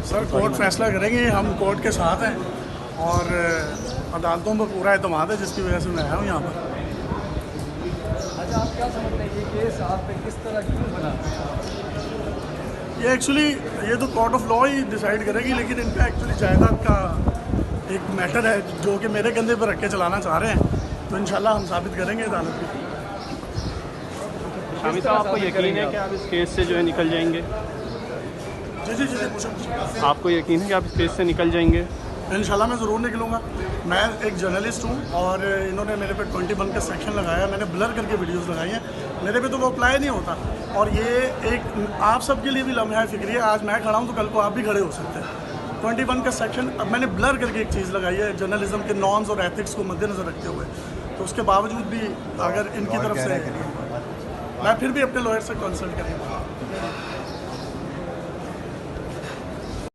Sir court फैसला करेंगे, हम कोर्ट के साथ हैं और अदालतों पर पूरा एतमाद है, जिसकी वजह से मैं आया हूँ यहाँ पर। अच्छा, आप क्या समझते हैं ये केस आप पे किस तरह क्यों बना? ये एक्चुअली ये तो court of law he decide करेगी, लेकिन इनका एक्चुअली जायदाद का एक मैटर है जो कि मेरे कंधे पर रख के चलाना चाह रहे हैं, तो इंशाल्लाह हम साबित करेंगे अदालत की। शामी साहब, आपको यकीन है कि आप इस केस से जो है निकल जाएंगे? जी जी जी जी, पूछो। आपको यकीन है कि आप इस केस से निकल जाएंगे? इंशाल्लाह मैं ज़रूर निकलूँगा। मैं एक जर्नलिस्ट हूँ और इन्होंने मेरे पे 21 का सेक्शन लगाया, मैंने ब्लर करके वीडियोस लगाई हैं, मेरे पे तो वो अप्लाई नहीं होता। और ये एक आप सबके लिए भी लम्हा फ़िक्री है, आज मैं खड़ा हूँ तो कल को आप भी खड़े हो सकते हैं। 21 का सेक्शन अब मैंने ब्लर करके एक चीज़ लगाई है जर्नलिज्म के नॉर्म्स और एथिक्स को मद्देनज़र रखते हुए, तो उसके बावजूद भी अगर इनकी तरफ से मैं फिर भी अपने लॉयर से कंसल्ट करेंगे।